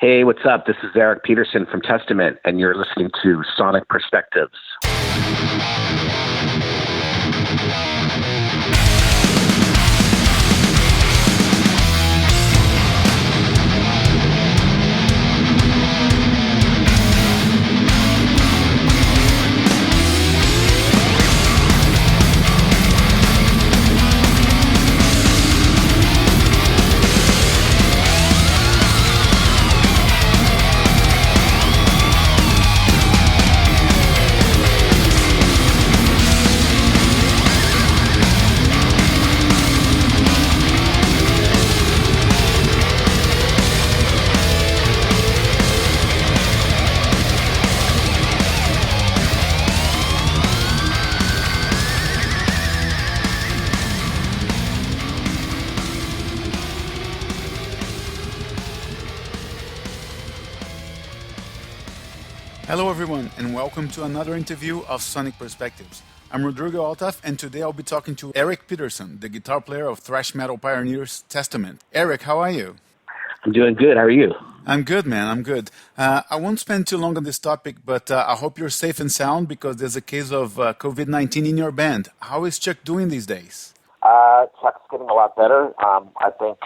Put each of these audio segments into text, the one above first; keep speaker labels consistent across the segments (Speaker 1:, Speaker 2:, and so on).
Speaker 1: Hey, what's up? This is Eric Peterson from Testament, and you're listening to Sonic Perspectives.
Speaker 2: Hello everyone, and welcome to another interview of Sonic Perspectives. I'm Rodrigo Altaf, and today I'll be talking to Eric Peterson, the guitar player of thrash metal pioneers Testament. Eric, how are you?
Speaker 1: I'm doing good. How are you?
Speaker 2: I'm good, man. I'm good. I won't spend too long on this topic, but I hope you're safe and sound because there's a case of COVID-19 in your band. How is Chuck doing these days?
Speaker 1: Chuck's getting a lot better. I think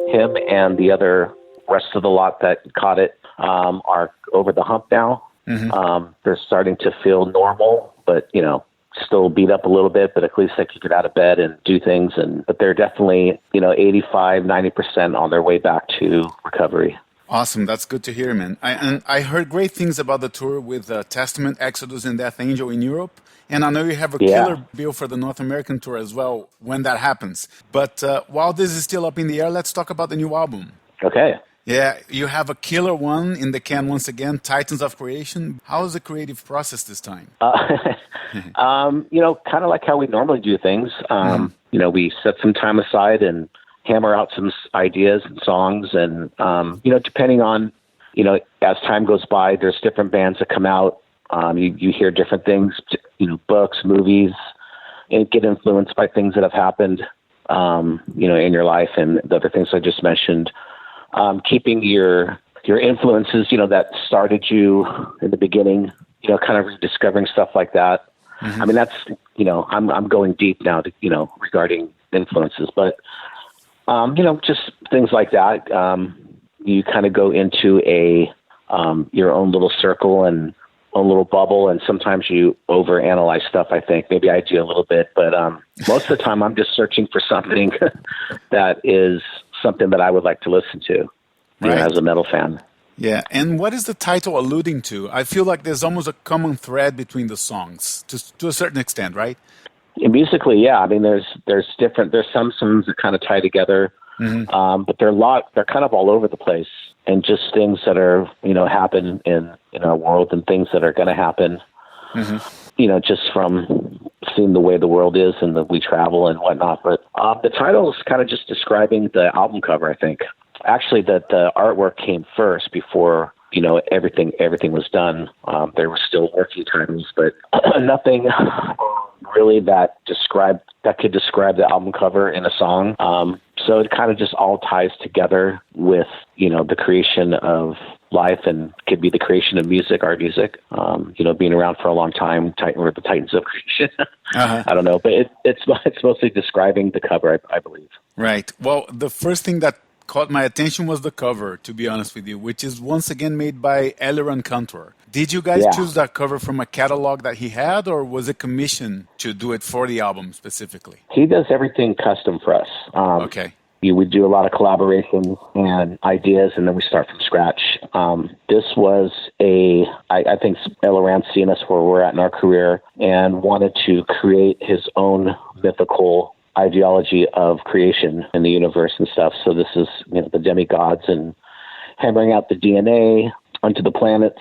Speaker 1: him and the rest of the lot that caught it are over the hump now. Mm-hmm. They're starting to feel normal, but, still beat up a little bit, but at least they can get out of bed and do things. But they're definitely, 85, 90% on their way back to recovery.
Speaker 2: Awesome. That's good to hear, man. I heard great things about the tour with Testament, Exodus, and Death Angel in Europe. And I know you have a killer bill for the North American tour as well when that happens. But while this is still up in the air, let's talk about the new album.
Speaker 1: Okay.
Speaker 2: Yeah, you have a killer one in the can once again, Titans of Creation. How is the creative process this time?
Speaker 1: Kind of like how we normally do things. We set some time aside and hammer out some ideas and songs. And, depending on, as time goes by, there's different bands that come out. You hear different things, books, movies, and get influenced by things that have happened, in your life and the other things I just mentioned. Keeping your influences, that started you in the beginning, kind of rediscovering stuff like that. Mm-hmm. I mean, that's, I'm going deep now to, regarding influences, but, just things like that. You kind of go into your own little circle and own little bubble. And sometimes you overanalyze stuff. I think maybe I do a little bit, but, most of the time I'm just searching for something that is something that I would like to listen to, as a metal fan.
Speaker 2: Yeah, and what is the title alluding to? I feel like there's almost a common thread between the songs, to a certain extent, right?
Speaker 1: Yeah, musically, yeah. I mean, there's some songs that kind of tie together, but they're kind of all over the place, and just things that are, happen in our world and things that are going to happen, just from seeing the way the world is and that we travel and whatnot. But the title is kind of just describing the album cover, I think. Actually, that the artwork came first before, everything was done. There were still working titles, but nothing really that could describe the album cover in a song. So it kind of just all ties together with, the creation of life, and could be the creation of music, art music, being around for a long time, we're the Titans of Creation. I don't know, but it's mostly describing the cover, I believe.
Speaker 2: Right. Well, the first thing that caught my attention was the cover, to be honest with you, which is once again made by alluring. Did you guys choose that cover from a catalog that he had, or was it commissioned to do it for the album specifically?
Speaker 1: He does everything custom for us.
Speaker 2: Okay.
Speaker 1: We do a lot of collaborations and ideas, and then we start from scratch. This was I think alluring seeing us where we're at in our career and wanted to create his own mythical ideology of creation in the universe and stuff. So this is, the demigods and hammering out the DNA onto the planets,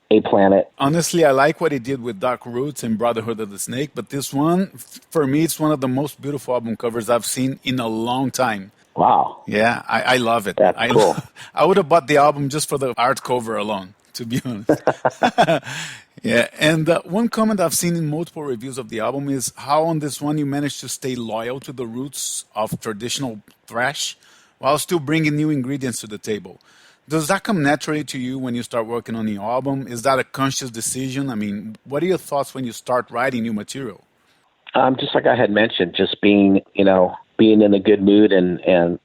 Speaker 1: a planet.
Speaker 2: Honestly, I like what he did with Dark Roots and Brotherhood of the Snake, but this one, for me, it's one of the most beautiful album covers I've seen in a long time.
Speaker 1: Wow.
Speaker 2: Yeah, I love it.
Speaker 1: That's cool.
Speaker 2: I would have bought the album just for the art cover alone, to be honest. Yeah, and one comment I've seen in multiple reviews of the album is how on this one you managed to stay loyal to the roots of traditional thrash while still bringing new ingredients to the table. Does that come naturally to you when you start working on the album? Is that a conscious decision? I mean, what are your thoughts when you start writing new material?
Speaker 1: Just like I had mentioned, just being in a good mood and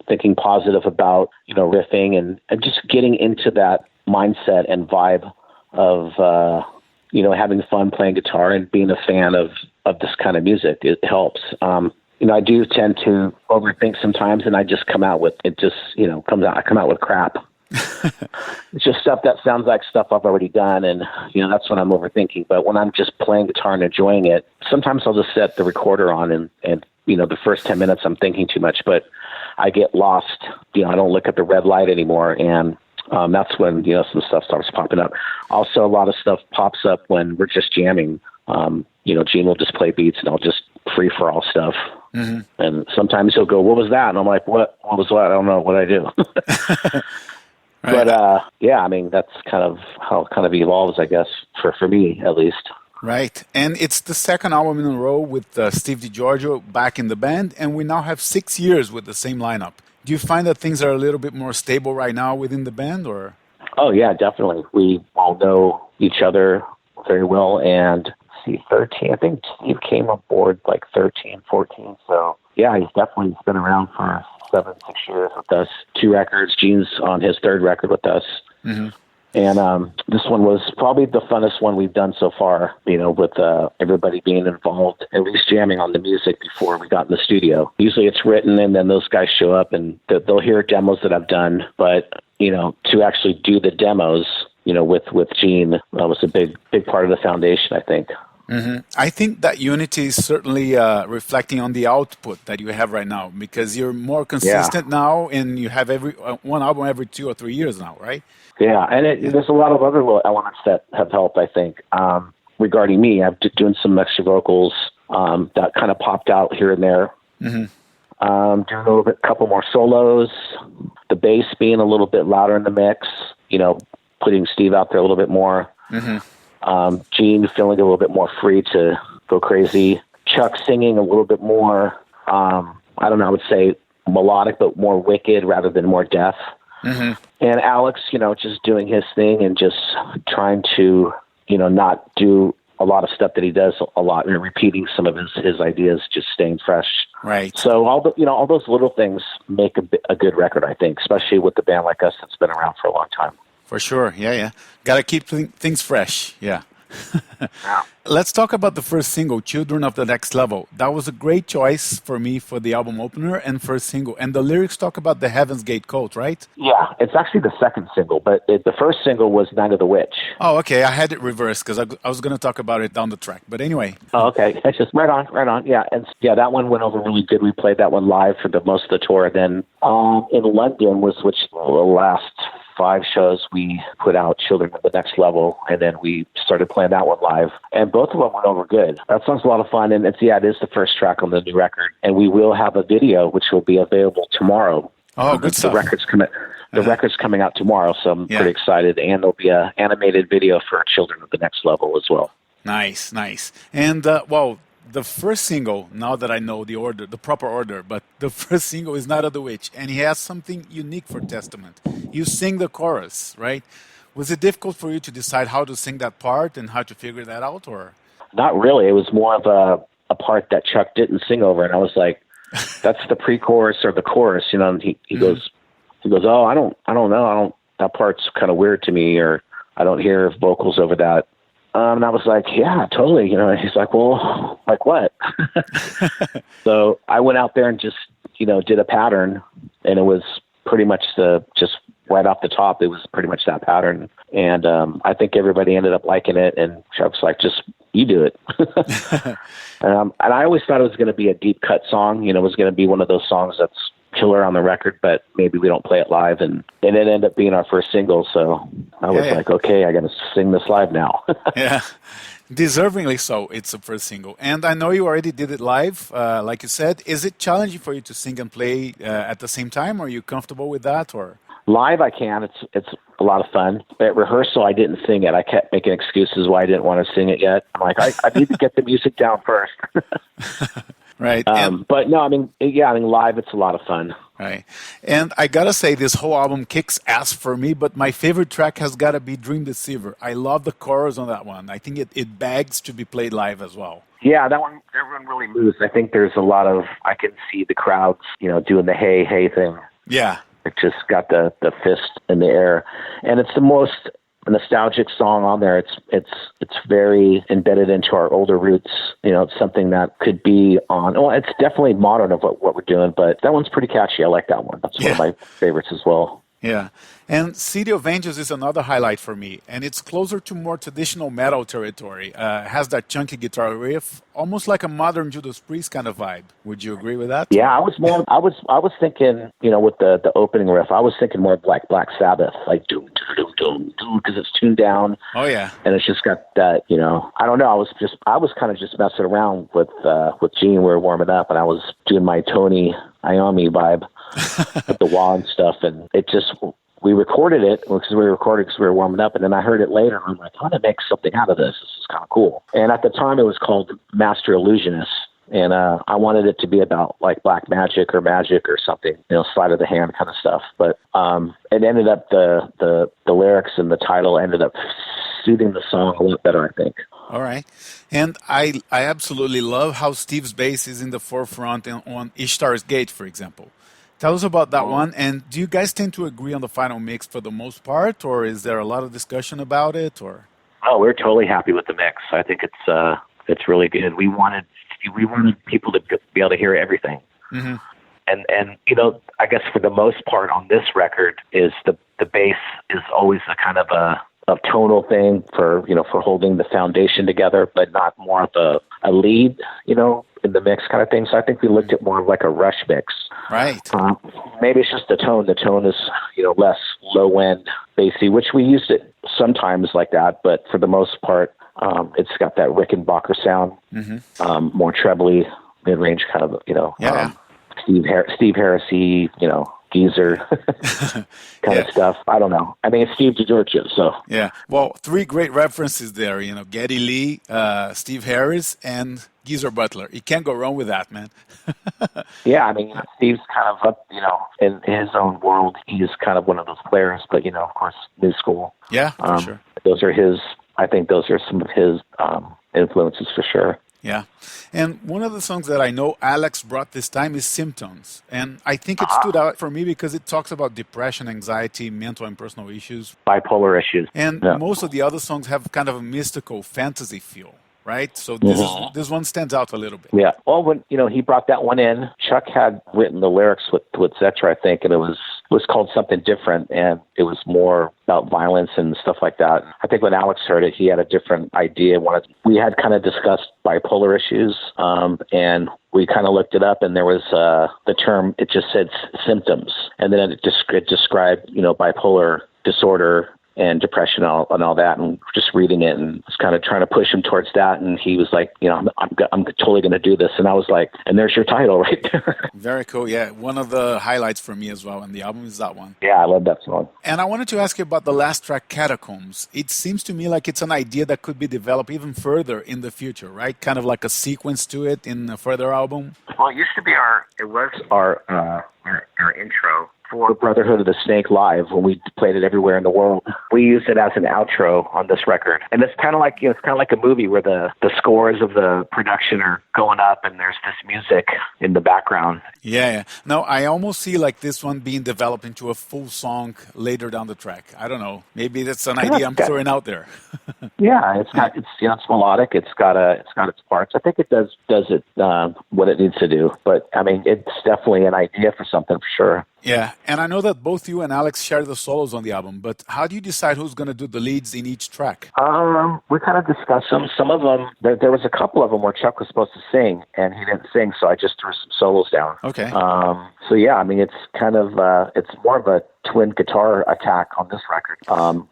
Speaker 1: thinking positive about, riffing and just getting into that mindset and vibe of, having fun playing guitar and being a fan of this kind of music. It helps. I do tend to overthink sometimes, and I just come out with, I come out with crap. It's just stuff that sounds like stuff I've already done, and that's when I'm overthinking. But when I'm just playing guitar and enjoying it, sometimes I'll just set the recorder on and the first 10 minutes I'm thinking too much, but I get lost. I don't look at the red light anymore, and that's when some stuff starts popping up. Also, a lot of stuff pops up when we're just jamming. Gene will just play beats, and I'll just free for all stuff. Mm-hmm. And sometimes he'll go, "What was that?" And I'm like, "What was what? I don't know what I do." Right. But that's kind of how it kind of evolves, I guess, for me at least.
Speaker 2: Right. And it's the second album in a row with Steve DiGiorgio back in the band, and we now have 6 years with the same lineup. Do you find that things are a little bit more stable right now within the band, or? Oh,
Speaker 1: yeah, definitely. We all know each other very well, and 13, I think Steve came aboard like 13, 14, so yeah, he's definitely been around for 6 years with us. 2 records. Gene's on his 3rd record with us. Mm-hmm. And this one was probably the funnest one we've done so far, with everybody being involved, at least jamming on the music before we got in the studio. Usually it's written and then those guys show up and they'll hear demos that I've done. But, to actually do the demos, with Gene, that was a big part of the foundation, I think.
Speaker 2: Mm-hmm. I think that unity is certainly reflecting on the output that you have right now, because you're more consistent now, and you have one album every 2 or 3 years now, right?
Speaker 1: Yeah, and there's a lot of other little elements that have helped, I think. Regarding me, I'm doing some extra vocals that kind of popped out here and there. Mm-hmm. Doing a couple more solos, the bass being a little bit louder in the mix, putting Steve out there a little bit more. Mm-hmm. Gene feeling a little bit more free to go crazy. Chuck singing a little bit more, I would say melodic, but more wicked rather than more deaf. Mm-hmm. And Alex, just doing his thing and just trying to, not do a lot of stuff that he does a lot, and repeating some of his ideas, just staying fresh.
Speaker 2: Right.
Speaker 1: So all those little things make a good record, I think, especially with the band like us that's been around for a long time.
Speaker 2: For sure, yeah. Got to keep things fresh, yeah. Yeah. Let's talk about the first single, Children of the Next Level. That was a great choice for me for the album opener and first single. And the lyrics talk about the Heaven's Gate cult, right?
Speaker 1: Yeah, it's actually the second single, but the first single was Night of the Witch.
Speaker 2: Oh, okay. I had it reversed because I was going to talk about it down the track. But anyway.
Speaker 1: Oh, okay. It's just right on. Yeah, and that one went over really good. We played that one live for most of the tour. And then in London was the last 5 shows we put out Children of the Next Level, and then we started playing that one live, and both of them went over good. That song's a lot of fun, and it is the first track on the new record, and we will have a video which will be available tomorrow.
Speaker 2: Oh, good stuff.
Speaker 1: The record's coming out tomorrow, so I'm pretty excited, and there'll be an animated video for Children of the Next Level as well.
Speaker 2: Nice. And the first single, now that I know the proper order, but the first single is Night of the Witch, and he has something unique for Testament. You sing the chorus, right? Was it difficult for you to decide how to sing that part and how to figure that out, or? Not
Speaker 1: really. It was more of a part that Chuck didn't sing over, and I was like, that's the pre-chorus or the chorus, and he goes, oh, I don't know. That part's kind of weird to me, or I don't hear vocals over that. And I was like, yeah, totally. He's like, well, like what? So I went out there and just, did a pattern, and it was pretty much just right off the top. It was pretty much that pattern. And I think everybody ended up liking it. And Chuck's like, just, you do it. And I always thought it was going to be a deep cut song. It was going to be one of those songs that's killer on the record, but maybe we don't play it live, and it ended up being our first single, so I was like, okay, I gotta sing this live now.
Speaker 2: Yeah, deservingly so. It's the first single, and I know you already did it live, like you said. Is it challenging for you to sing and play at the same time? Are you comfortable with that, or?
Speaker 1: Live I can. It's a lot of fun. At rehearsal I didn't sing it. I kept making excuses why I didn't want to sing it yet. I'm like, I need to get the music down first.
Speaker 2: Right.
Speaker 1: But no, I mean, yeah, I mean, live, it's a lot of fun.
Speaker 2: Right. And I got to say, this whole album kicks ass for me, but my favorite track has got to be Dream Deceiver. I love the chorus on that one. I think it begs to be played live as well.
Speaker 1: Yeah, that one, everyone really moves. I think there's a lot of, I can see the crowds, doing the hey, hey thing.
Speaker 2: Yeah.
Speaker 1: It just got the fist in the air. And it's the most nostalgic song on there. It's very embedded into our older roots. It's something that could be on. Well, it's definitely modern of what we're doing, but that one's pretty catchy. I like that one. That's one of my favorites as well.
Speaker 2: Yeah. And City of Angels is another highlight for me, and it's closer to more traditional metal territory. Has that chunky guitar riff, almost like a modern Judas Priest kind of vibe. Would you agree with that?
Speaker 1: Yeah, I was thinking, with the opening riff, I was thinking more like Black Sabbath, like doom doom doom doom, because it's tuned down.
Speaker 2: Oh yeah.
Speaker 1: And it's just got that, I don't know. I was kind of just messing around with Gene. We were warming up, and I was doing my Tony Iommi vibe with the wah and stuff, and it just. We recorded it because we were warming up, and then I heard it later, and I'm like, I want to make something out of this. This is kind of cool. And at the time, it was called Master Illusionist, and I wanted it to be about like black magic or something, sleight of the hand kind of stuff. But it ended up the lyrics and the title ended up suiting the song a lot better, I think.
Speaker 2: All right. And I absolutely love how Steve's bass is in the forefront on Ishtar's Gate, for example. Tell us about that one. And do you guys tend to agree on the final mix for the most part, or is there a lot of discussion about it? Or
Speaker 1: we're totally happy with the mix. I think it's really good. We wanted people to be able to hear everything. Mm-hmm. And I guess for the most part on this record is the bass is always a kind of a tonal thing for holding the foundation together, but not more of a lead, in the mix kind of thing. So I think we looked at more of like a Rush mix.
Speaker 2: Right.
Speaker 1: Maybe it's just the tone. The tone is, less low end bassy, which we used it sometimes like that, but for the most part, it's got that Rickenbacker sound, more trebly, mid range kind of, Steve Harrisy, geezer kind of stuff. I don't know. I mean, it's Steve DiGiorgio, so.
Speaker 2: Yeah. Well, three great references there, Geddy Lee, Steve Harris, and Geezer Butler. You can't go wrong with that, man.
Speaker 1: Yeah, I mean, Steve's kind of up, in his own world. He's kind of one of those players, but, of course, new school.
Speaker 2: Yeah, for sure.
Speaker 1: I think those are some of his influences for sure.
Speaker 2: Yeah. And one of the songs that I know Alex brought this time is Symptoms. And I think it stood out for me because it talks about depression, anxiety, mental and personal issues.
Speaker 1: Bipolar issues.
Speaker 2: And most of the other songs have kind of a mystical fantasy feel, right? So this one stands out a little bit.
Speaker 1: Yeah. Well, when, he brought that one in, Chuck had written the lyrics with Zetra, I think, and it was called something different, and it was more about violence and stuff like that. I think when Alex heard it, he had a different idea. We had kind of discussed bipolar issues, and we kind of looked it up, and there was the term, it just said symptoms, and then it described, bipolar disorder and depression and all that, and just reading it and was kind of trying to push him towards that. And he was like, I'm totally going to do this. And I was like, and there's your title right there.
Speaker 2: Very cool. Yeah. One of the highlights for me as well on the album is that one.
Speaker 1: Yeah, I love that song.
Speaker 2: And I wanted to ask you about the last track, Catacombs. It seems to me like it's an idea that could be developed even further in the future, right? Kind of like a sequence to it in a further album.
Speaker 1: Well, it used to be our intro for Brotherhood of the Snake Live when we played it everywhere in the world. We used it as an outro on this record. And it's kind of like, a movie where the scores of the production are going up and there's this music in the background.
Speaker 2: Yeah. No, I almost see like this one being developed into a full song later down the track. I don't know. Maybe that's an idea I'm throwing out there.
Speaker 1: Yeah, it's melodic. It's got its parts. I think it does it what it needs to do. But I mean, it's definitely an idea for something for sure.
Speaker 2: Yeah, and I know that both you and Alex share the solos on the album, but how do you decide who's going to do the leads in each track?
Speaker 1: We kind of discussed them. Some of them, there was a couple of them where Chuck was supposed to sing, and he didn't sing, so I just threw some solos down.
Speaker 2: Okay.
Speaker 1: So yeah, I mean, it's kind of, it's more of a twin guitar attack on this record.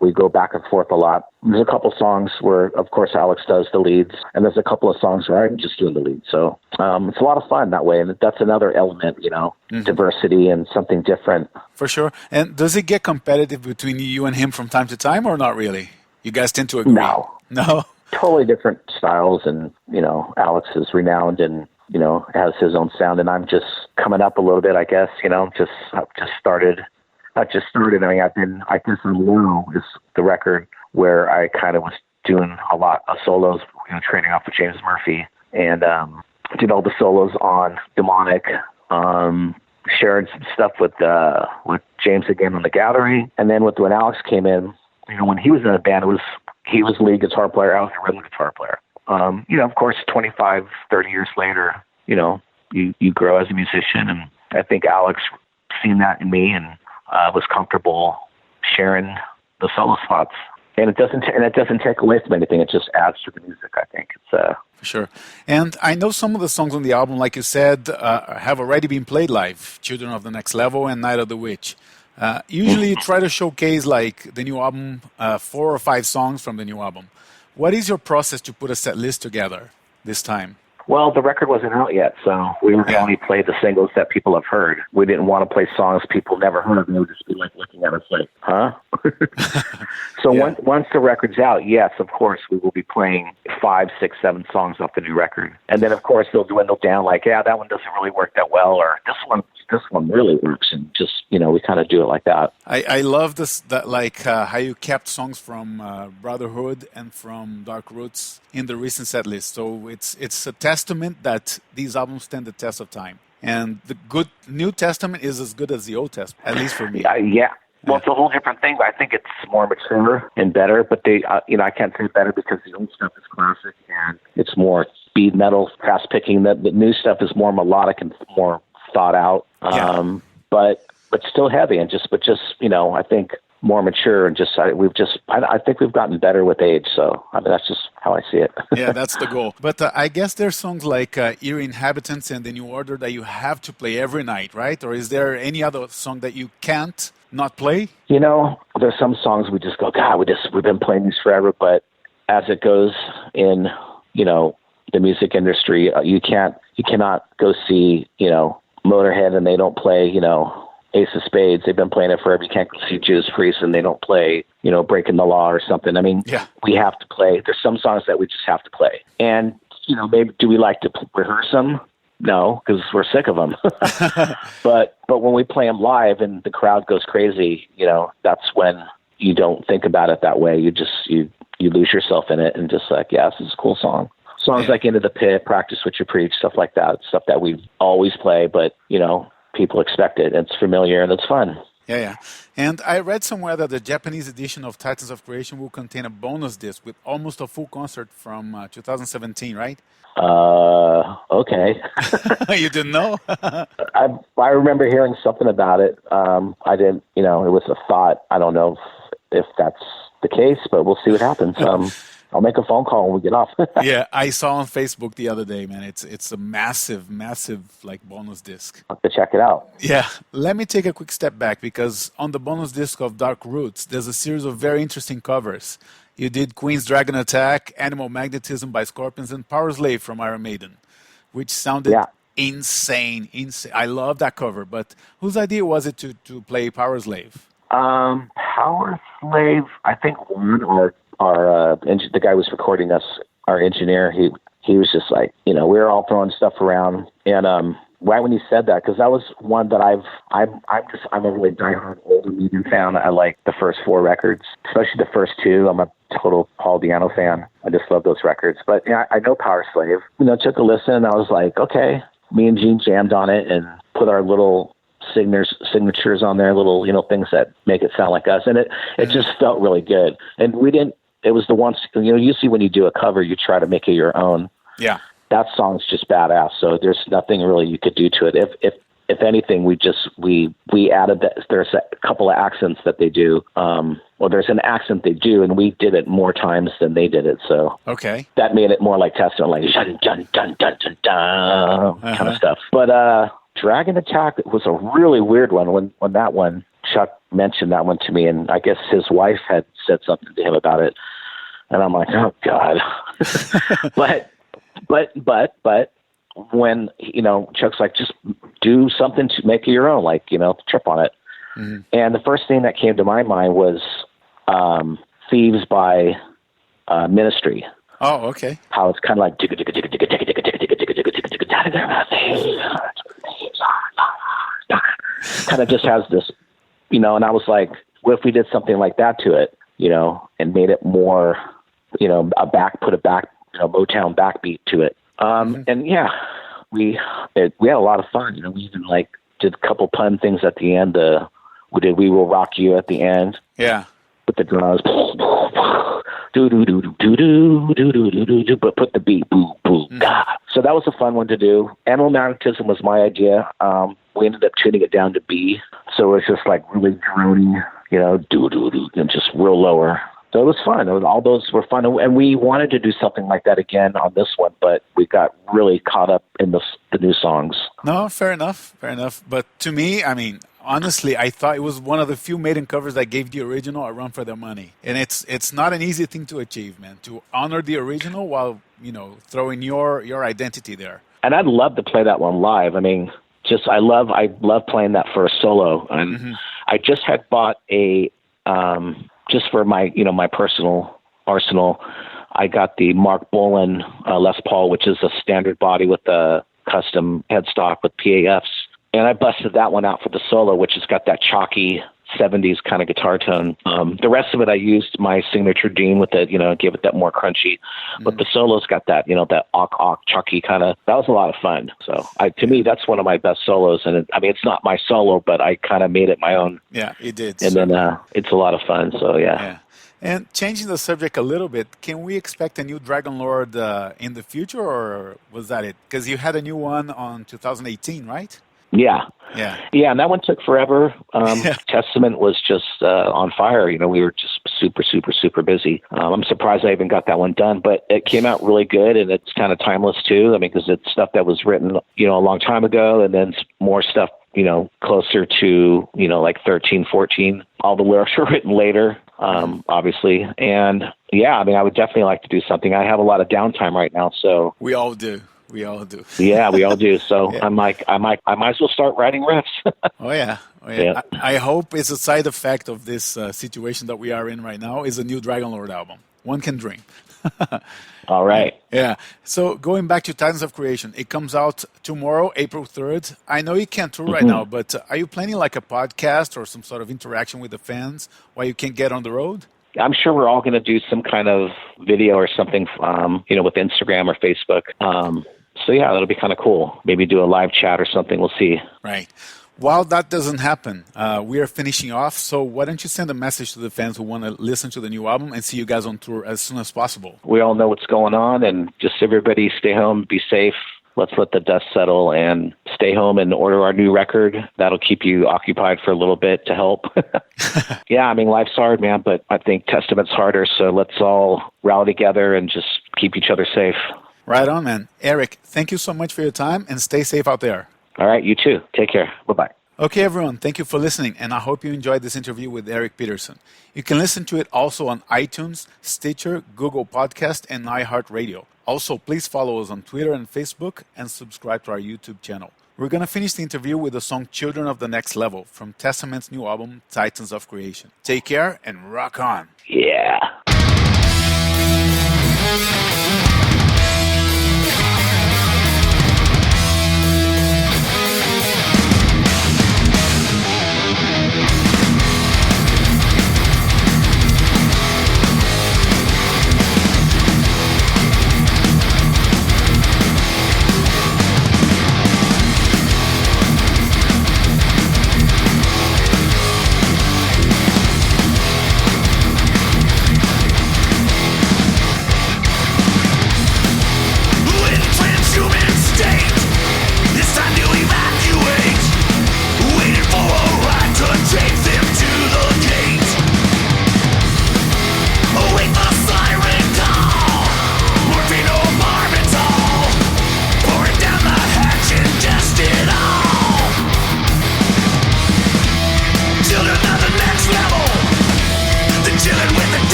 Speaker 1: We go back and forth a lot. There's a couple songs where, of course, Alex does the leads, and there's a couple of songs where I'm just doing the lead. So it's a lot of fun that way, and that's another element, diversity and something different.
Speaker 2: For sure. And does it get competitive between you and him from time to time, or not really? You guys tend to agree?
Speaker 1: No. Totally different styles, and, Alex is renowned in has his own sound, and I'm just coming up a little bit, I guess. I've just started. Not just started. I mean, I guess Low is the record where I kind of was doing a lot of solos, trading off with James Murphy, and did all the solos on Demonic. Shared some stuff with James again on The Gathering, and then when Alex came in, when he was in the band, he was lead guitar player, I was the rhythm guitar player. Of course, 25, 30 years later, you grow as a musician, and I think Alex seen that in me and was comfortable sharing the solo spots. And it doesn't take away from anything. It just adds to the music, I think. It's
Speaker 2: For sure. And I know some of the songs on the album, like you said, have already been played live. Children of the Next Level and Night of the Witch. Usually you try to showcase like the new album, 4 or 5 songs from the new album. What is your process to put a set list together this time?
Speaker 1: Well, the record wasn't out yet, so we were only play the singles that people have heard. We didn't want to play songs people never heard, and they would just be like looking at us like, huh? So once the record's out, yes, of course, we will be playing 5, 6, 7 songs off the new record. And then, of course, they'll dwindle down like, yeah, that one doesn't really work that well, or this one really works, and just, we kind of do it like that.
Speaker 2: I love this, how you kept songs from Brotherhood and from Dark Roots in the recent set list. So it's a testament that these albums stand the test of time. And the good New Testament is as good as the Old Testament, at least for me.
Speaker 1: Yeah. Well, it's a whole different thing, but I think it's more mature and better. But I can't say better because the old stuff is classic and it's more speed metal, fast picking. The new stuff is more melodic and more thought out, but still heavy and just I think more mature and I think we've gotten better with age. So that's just how I see it.
Speaker 2: Yeah, that's the goal. But I guess there's songs like Eerie Inhabitants and The New Order that you have to play every night, right? Or is there any other song that you can't not play?
Speaker 1: There's some songs we just go, God, we've been playing these forever. But as it goes in, the music industry, you cannot go see, Motorhead and they don't play, Ace of Spades. They've been playing it forever. You can't go see Judas Priest and they don't play, Breaking the Law or something. I mean, we have to play. There's some songs that we just have to play. And, maybe do we like to rehearse them? No, because we're sick of them. But when we play them live and the crowd goes crazy, that's when you don't think about it that way. You just you lose yourself in it and just like, yeah, this is a cool song. Songs like Into the Pit, Practice What You Preach, stuff like that. Stuff that we always play, but people expect it. It's familiar and it's fun.
Speaker 2: Yeah. And I read somewhere that the Japanese edition of Titans of Creation will contain a bonus disc with almost a full concert from 2017, right?
Speaker 1: Okay.
Speaker 2: You didn't know?
Speaker 1: I remember hearing something about it. I didn't, it was a thought. I don't know if that's the case, but we'll see what happens. I'll make a phone call when we get off.
Speaker 2: Yeah, I saw on Facebook the other day, man. It's a massive bonus disc.
Speaker 1: I'll have to check it out.
Speaker 2: Yeah, let me take a quick step back because on the bonus disc of Dark Roots, there's a series of very interesting covers. You did Queen's Dragon Attack, Animal Magnetism by Scorpions, and Power Slave from Iron Maiden, which sounded insane. I love that cover, but whose idea was it to play Power Slave?
Speaker 1: Power Slave, I think one or the guy who was recording us, our engineer, he was just like, we were all throwing stuff around, and right when he said that, because that was one that I'm a really diehard older Maiden fan. I like the first 4 records, especially the first 2. I'm a total Paul Di'Anno fan. I just love those records. But I know Power Slave. Took a listen, and I was like, okay. Me and Gene jammed on it and put our little signatures on there, little things that make it sound like us, and it just felt really good. And we didn't. It was the ones, usually when you do a cover, you try to make it your own. Yeah. That song's just badass. So there's nothing really you could do to it. If anything, we added that. There's a couple of accents that they do. There's an accent they do, and we did it more times than they did it. So that made it more like Testament, like dun dun dun dun dun dun kind of stuff. But Dragon Attack was a really weird one. When that one, Chuck mentioned that one to me, and I guess his wife had said something to him about it, and I'm like, oh God. but when Chuck's like, just do something to make it your own, like trip on it. Mm-hmm. And the first thing that came to my mind was Thieves by Ministry.
Speaker 2: Oh, okay.
Speaker 1: How it's kind of like down in their mouth. Kind of just has this, and I was like, what if we did something like that to it, and made it more, put a back, Motown backbeat to it. And yeah, we had a lot of fun. We even did a couple pun things at the end. We did "We Will Rock You" at the end.
Speaker 2: Yeah.
Speaker 1: With the drums, do do do do do do do do do do, but put the beat, boo boo. So that was a fun one to do. Animal Magnetism was my idea. We ended up tuning it down to B, so it was just really droning, do do do, and just real lower. So it was fun. All those were fun, and we wanted to do something like that again on this one, but we got really caught up in the new songs.
Speaker 2: No, fair enough. But to me, honestly, I thought it was one of the few Maiden covers that gave the original a run for their money. And it's not an easy thing to achieve, man, to honor the original while, throwing your identity there. And
Speaker 1: I'd love to play that one live. I love playing that for a solo. And I just had bought just for my, my personal arsenal, I got the Mark Bolan Les Paul, which is a standard body with a custom headstock with PAFs. And I busted that one out for the solo, which has got that chalky 70s kind of guitar tone. The rest of it, I used my signature Gene with it, give it that more crunchy. But the solo's got that, that awk chalky kind of, that was a lot of fun. So to me, that's one of my best solos. And it's not my solo, but I kind of made it my own.
Speaker 2: Yeah, it did.
Speaker 1: And then it's a lot of fun. So yeah.
Speaker 2: And changing the subject a little bit, can we expect a new Dragon Lord in the future, or was that it? Because you had a new one on 2018, right?
Speaker 1: Yeah, and that one took forever. Testament was just on fire. We were just super, super, super busy. I'm surprised I even got that one done, but it came out really good, and it's kind of timeless too. Because it's stuff that was written, a long time ago, and then more stuff, closer to, 13, 14. All the lyrics were written later, obviously. And yeah, I would definitely like to do something. I have a lot of downtime right now, so
Speaker 2: we all do.
Speaker 1: Yeah, we all do. So yeah. I might as well start writing riffs.
Speaker 2: Oh yeah. I hope it's a side effect of this situation that we are in right now is a new Dragon Lord album. One can dream.
Speaker 1: All right.
Speaker 2: Yeah. So going back to Titans of Creation, it comes out tomorrow, April 3rd. I know you can't tour right now, but are you planning a podcast or some sort of interaction with the fans while you can't get on the road?
Speaker 1: I'm sure we're all going to do some kind of video or something, with Instagram or Facebook. So yeah, that'll be kind of cool. Maybe do a live chat or something. We'll see.
Speaker 2: Right. While that doesn't happen, we are finishing off. So why don't you send a message to the fans who want to listen to the new album and see you guys on tour as soon as possible?
Speaker 1: We all know what's going on, and just everybody stay home, be safe. Let's let the dust settle and stay home and order our new record. That'll keep you occupied for a little bit to help. Yeah, life's hard, man, but I think Testament's harder. So let's all rally together and just keep each other safe.
Speaker 2: Right on, man. Eric, thank you so much for your time, and stay safe out there.
Speaker 1: All right, you too. Take care. Bye-bye.
Speaker 2: Okay, everyone, thank you for listening, and I hope you enjoyed this interview with Eric Peterson. You can listen to it also on iTunes, Stitcher, Google Podcast, and iHeartRadio. Also, please follow us on Twitter and Facebook, and subscribe to our YouTube channel. We're going to finish the interview with the song Children of the Next Level from Testament's new album, Titans of Creation. Take care and rock on.
Speaker 1: Yeah.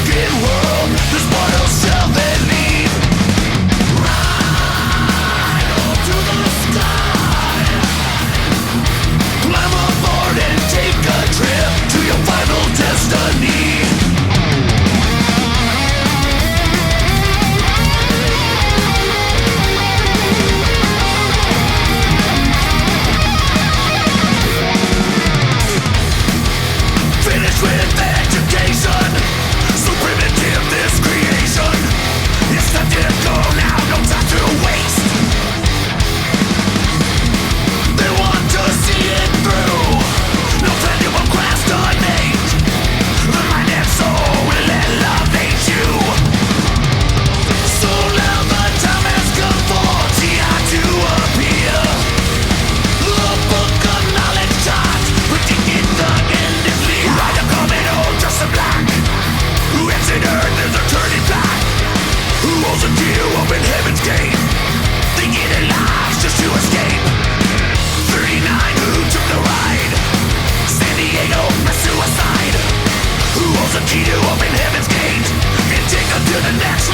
Speaker 3: broken world, this mortal shall then leave. Ride on to the sky. Climb aboard and take a trip to your final destiny. Finish with education, so primitive this creation. It's time to go now, no time to waste. They want to see it through, no plan to procrastinate. The mind and soul will elevate you. So now the time has come for Tia to appear. The book of knowledge taught, predicted the end is near. Rider coming home dressed in black, who exit earth is a turning back. Who holds a key to open heaven's gate, thinking it lies just to escape. 39 who took the ride, San Diego for suicide. Who holds a key to open heaven's gate and take them to the next